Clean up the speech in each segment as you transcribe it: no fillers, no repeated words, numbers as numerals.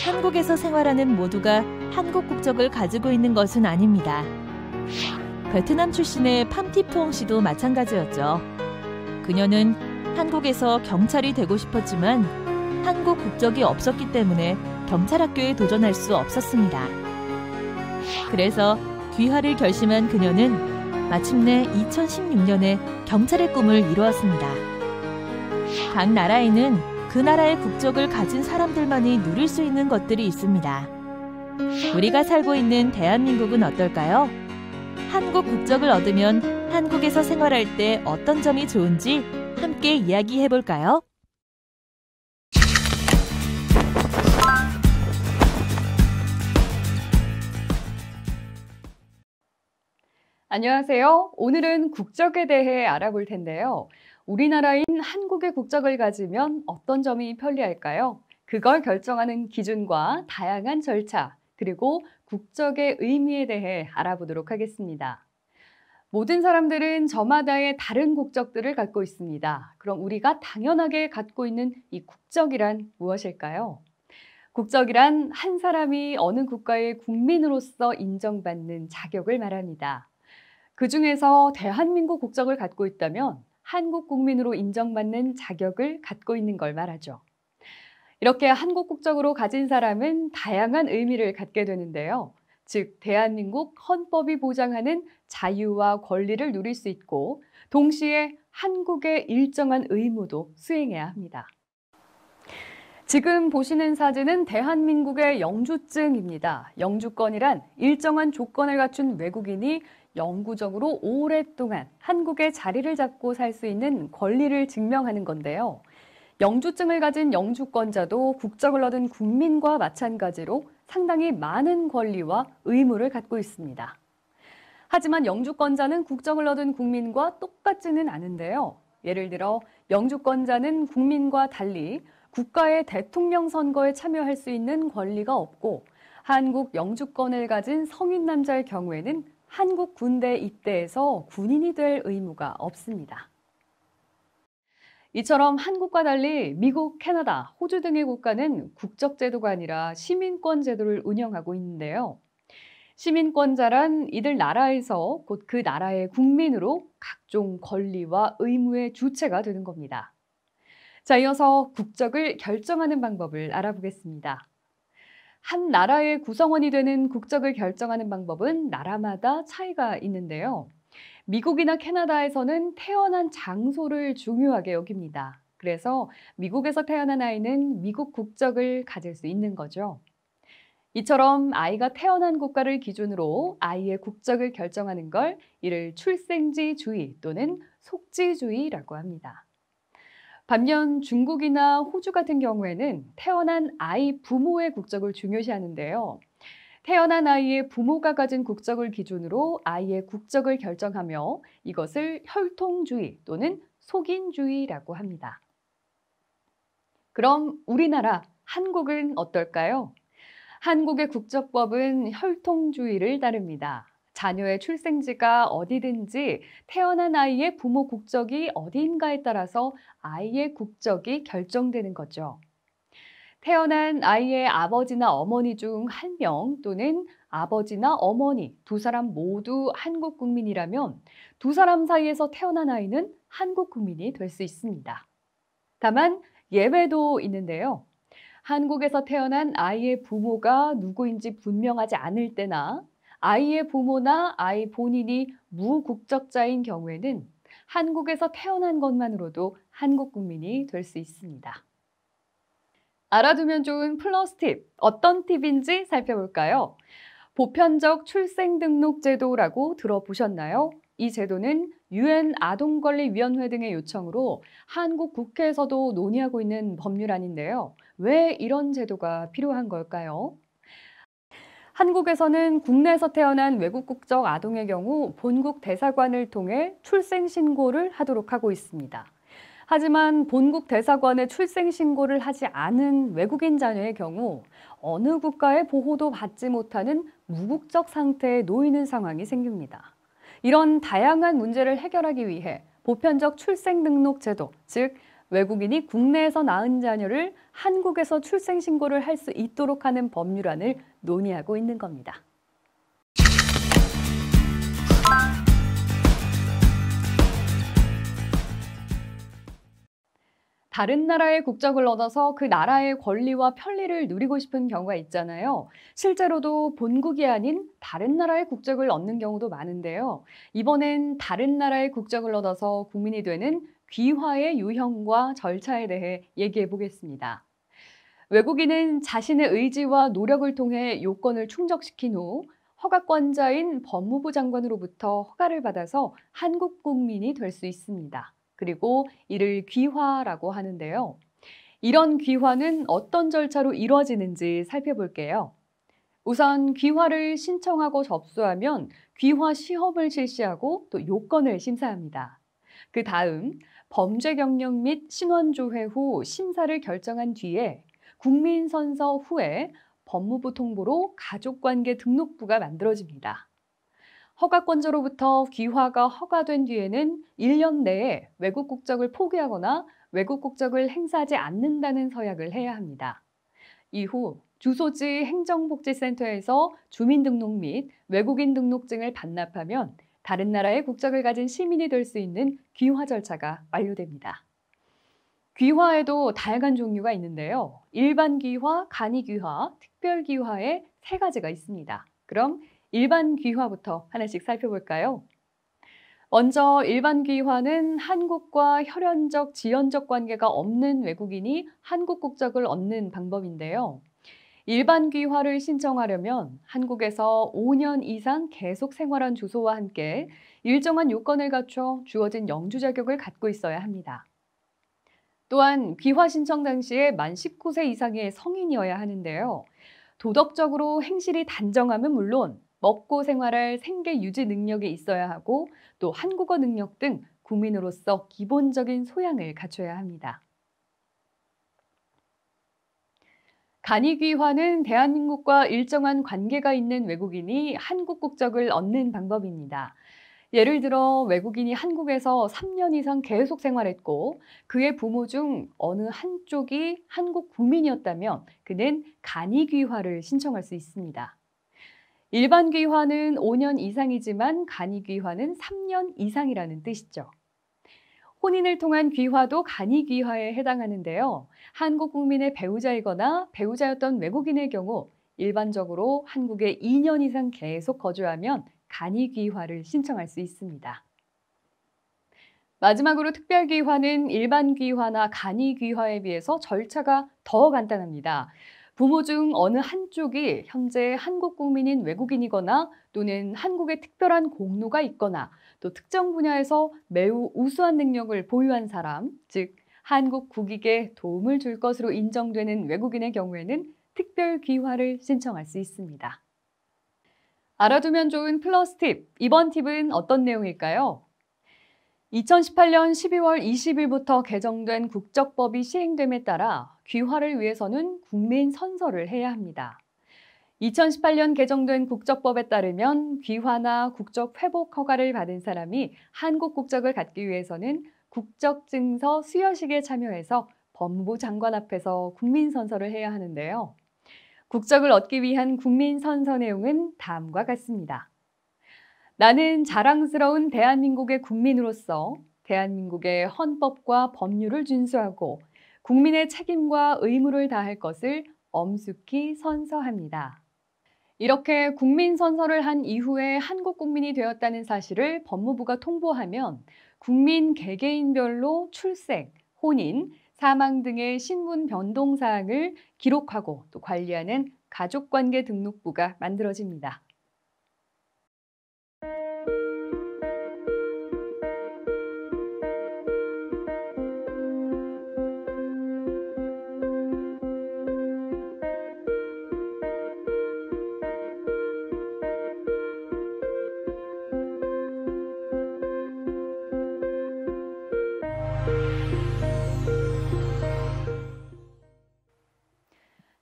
한국에서 생활하는 모두가 한국 국적을 가지고 있는 것은 아닙니다. 베트남 출신의 팜티푸엉 씨도 마찬가지였죠. 그녀는 한국에서 경찰이 되고 싶었지만 한국 국적이 없었기 때문에 경찰학교에 도전할 수 없었습니다. 그래서 귀화를 결심한 그녀는 마침내 2016년에 경찰의 꿈을 이루었습니다. 각 나라에는 그 나라의 국적을 가진 사람들만이 누릴 수 있는 것들이 있습니다. 우리가 살고 있는 대한민국은 어떨까요? 한국 국적을 얻으면 한국에서 생활할 때 어떤 점이 좋은지 함께 이야기해 볼까요? 안녕하세요. 오늘은 국적에 대해 알아볼 텐데요. 우리나라인 한국의 국적을 가지면 어떤 점이 편리할까요? 그걸 결정하는 기준과 다양한 절차, 그리고 국적의 의미에 대해 알아보도록 하겠습니다. 모든 사람들은 저마다의 다른 국적들을 갖고 있습니다. 그럼 우리가 당연하게 갖고 있는 이 국적이란 무엇일까요? 국적이란 한 사람이 어느 국가의 국민으로서 인정받는 자격을 말합니다. 그중에서 대한민국 국적을 갖고 있다면 한국 국민으로 인정받는 자격을 갖고 있는 걸 말하죠. 이렇게 한국 국적으로 가진 사람은 다양한 의미를 갖게 되는데요. 즉, 대한민국 헌법이 보장하는 자유와 권리를 누릴 수 있고 동시에 한국의 일정한 의무도 수행해야 합니다. 지금 보시는 사진은 대한민국의 영주증입니다. 영주권이란 일정한 조건을 갖춘 외국인이 영구적으로 오랫동안 한국에 자리를 잡고 살 수 있는 권리를 증명하는 건데요. 영주증을 가진 영주권자도 국적을 얻은 국민과 마찬가지로 상당히 많은 권리와 의무를 갖고 있습니다. 하지만 영주권자는 국적을 얻은 국민과 똑같지는 않은데요. 예를 들어 영주권자는 국민과 달리 국가의 대통령 선거에 참여할 수 있는 권리가 없고 한국 영주권을 가진 성인 남자의 경우에는 한국 군대에 입대해서 군인이 될 의무가 없습니다. 이처럼 한국과 달리 미국, 캐나다, 호주 등의 국가는 국적제도가 아니라 시민권 제도를 운영하고 있는데요. 시민권자란 이들 나라에서 곧 그 나라의 국민으로 각종 권리와 의무의 주체가 되는 겁니다. 자, 이어서 국적을 결정하는 방법을 알아보겠습니다. 한 나라의 구성원이 되는 국적을 결정하는 방법은 나라마다 차이가 있는데요. 미국이나 캐나다에서는 태어난 장소를 중요하게 여깁니다. 그래서 미국에서 태어난 아이는 미국 국적을 가질 수 있는 거죠. 이처럼 아이가 태어난 국가를 기준으로 아이의 국적을 결정하는 걸 이를 출생지주의 또는 속지주의라고 합니다. 반면 중국이나 호주 같은 경우에는 태어난 아이 부모의 국적을 중요시하는데요. 태어난 아이의 부모가 가진 국적을 기준으로 아이의 국적을 결정하며 이것을 혈통주의 또는 속인주의라고 합니다. 그럼 우리나라, 한국은 어떨까요? 한국의 국적법은 혈통주의를 따릅니다. 자녀의 출생지가 어디든지 태어난 아이의 부모 국적이 어디인가에 따라서 아이의 국적이 결정되는 거죠. 태어난 아이의 아버지나 어머니 중 한 명 또는 아버지나 어머니 두 사람 모두 한국 국민이라면 두 사람 사이에서 태어난 아이는 한국 국민이 될 수 있습니다. 다만 예외도 있는데요. 한국에서 태어난 아이의 부모가 누구인지 분명하지 않을 때나 아이의 부모나 아이 본인이 무국적자인 경우에는 한국에서 태어난 것만으로도 한국 국민이 될 수 있습니다. 알아두면 좋은 플러스 팁, 어떤 팁인지 살펴볼까요? 보편적 출생등록제도라고 들어보셨나요? 이 제도는 UN 아동권리위원회 등의 요청으로 한국 국회에서도 논의하고 있는 법률안인데요. 왜 이런 제도가 필요한 걸까요? 한국에서는 국내에서 태어난 외국 국적 아동의 경우 본국 대사관을 통해 출생 신고를 하도록 하고 있습니다. 하지만 본국 대사관에 출생 신고를 하지 않은 외국인 자녀의 경우 어느 국가의 보호도 받지 못하는 무국적 상태에 놓이는 상황이 생깁니다. 이런 다양한 문제를 해결하기 위해 보편적 출생등록제도, 즉 외국인이 국내에서 낳은 자녀를 한국에서 출생신고를 할 수 있도록 하는 법률안을 논의하고 있는 겁니다. 다른 나라의 국적을 얻어서 그 나라의 권리와 편리를 누리고 싶은 경우가 있잖아요. 실제로도 본국이 아닌 다른 나라의 국적을 얻는 경우도 많은데요. 이번엔 다른 나라의 국적을 얻어서 국민이 되는 귀화의 유형과 절차에 대해 얘기해 보겠습니다. 외국인은 자신의 의지와 노력을 통해 요건을 충족시킨 후 허가권자인 법무부 장관으로부터 허가를 받아서 한국 국민이 될 수 있습니다. 그리고 이를 귀화라고 하는데요. 이런 귀화는 어떤 절차로 이루어지는지 살펴볼게요. 우선 귀화를 신청하고 접수하면 귀화 시험을 실시하고 또 요건을 심사합니다. 그 다음 범죄 경력 및 신원 조회 후 심사를 결정한 뒤에 국민선서 후에 법무부 통보로 가족관계 등록부가 만들어집니다. 허가권자로부터 귀화가 허가된 뒤에는 1년 내에 외국 국적을 포기하거나 외국 국적을 행사하지 않는다는 서약을 해야 합니다. 이후 주소지 행정복지센터에서 주민등록 및 외국인 등록증을 반납하면 다른 나라의 국적을 가진 시민이 될 수 있는 귀화 절차가 완료됩니다. 귀화에도 다양한 종류가 있는데요. 일반 귀화, 간이 귀화, 특별 귀화의 세 가지가 있습니다. 그럼 일반 귀화부터 하나씩 살펴볼까요? 먼저 일반 귀화는 한국과 혈연적, 지연적 관계가 없는 외국인이 한국 국적을 얻는 방법인데요. 일반 귀화를 신청하려면 한국에서 5년 이상 계속 생활한 주소와 함께 일정한 요건을 갖춰 주어진 영주 자격을 갖고 있어야 합니다. 또한 귀화 신청 당시에 만 19세 이상의 성인이어야 하는데요. 도덕적으로 행실이 단정하면 물론 먹고 생활할 생계 유지 능력이 있어야 하고 또 한국어 능력 등 국민으로서 기본적인 소양을 갖춰야 합니다. 간이 귀화는 대한민국과 일정한 관계가 있는 외국인이 한국 국적을 얻는 방법입니다. 예를 들어 외국인이 한국에서 3년 이상 계속 생활했고 그의 부모 중 어느 한쪽이 한국 국민이었다면 그는 간이 귀화를 신청할 수 있습니다. 일반 귀화는 5년 이상이지만 간이 귀화는 3년 이상이라는 뜻이죠. 혼인을 통한 귀화도 간이 귀화에 해당하는데요. 한국 국민의 배우자이거나 배우자였던 외국인의 경우 일반적으로 한국에 2년 이상 계속 거주하면 간이 귀화를 신청할 수 있습니다. 마지막으로 특별 귀화는 일반 귀화나 간이 귀화에 비해서 절차가 더 간단합니다. 부모 중 어느 한쪽이 현재 한국 국민인 외국인이거나 또는 한국에 특별한 공로가 있거나 또 특정 분야에서 매우 우수한 능력을 보유한 사람, 즉 한국 국익에 도움을 줄 것으로 인정되는 외국인의 경우에는 특별 귀화를 신청할 수 있습니다. 알아두면 좋은 플러스 팁, 이번 팁은 어떤 내용일까요? 2018년 12월 20일부터 개정된 국적법이 시행됨에 따라 귀화를 위해서는 국민 선서를 해야 합니다. 2018년 개정된 국적법에 따르면 귀화나 국적 회복 허가를 받은 사람이 한국 국적을 갖기 위해서는 국적증서 수여식에 참여해서 법무부 장관 앞에서 국민 선서를 해야 하는데요. 국적을 얻기 위한 국민 선서 내용은 다음과 같습니다. 나는 자랑스러운 대한민국의 국민으로서 대한민국의 헌법과 법률을 준수하고 국민의 책임과 의무를 다할 것을 엄숙히 선서합니다. 이렇게 국민 선서를 한 이후에 한국 국민이 되었다는 사실을 법무부가 통보하면 국민 개개인별로 출생, 혼인, 사망 등의 신분 변동 사항을 기록하고 또 관리하는 가족관계 등록부가 만들어집니다.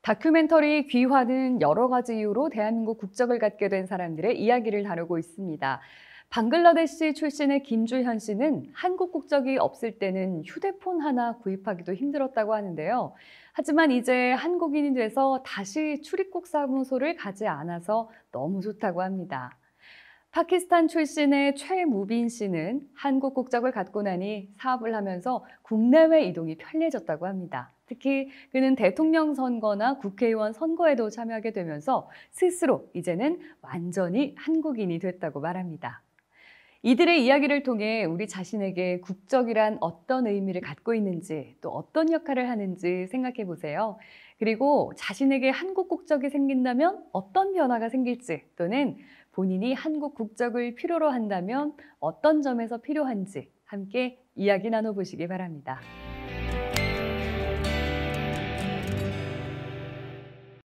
다큐멘터리 귀화는 여러 가지 이유로 대한민국 국적을 갖게 된 사람들의 이야기를 다루고 있습니다. 방글라데시 출신의 김주현 씨는 한국 국적이 없을 때는 휴대폰 하나 구입하기도 힘들었다고 하는데요. 하지만 이제 한국인이 돼서 다시 출입국 사무소를 가지 않아서 너무 좋다고 합니다. 파키스탄 출신의 최무빈 씨는 한국 국적을 갖고 나니 사업을 하면서 국내외 이동이 편리해졌다고 합니다. 특히 그는 대통령 선거나 국회의원 선거에도 참여하게 되면서 스스로 이제는 완전히 한국인이 됐다고 말합니다. 이들의 이야기를 통해 우리 자신에게 국적이란 어떤 의미를 갖고 있는지 또 어떤 역할을 하는지 생각해 보세요. 그리고 자신에게 한국 국적이 생긴다면 어떤 변화가 생길지 또는 본인이 한국 국적을 필요로 한다면 어떤 점에서 필요한지 함께 이야기 나눠보시기 바랍니다.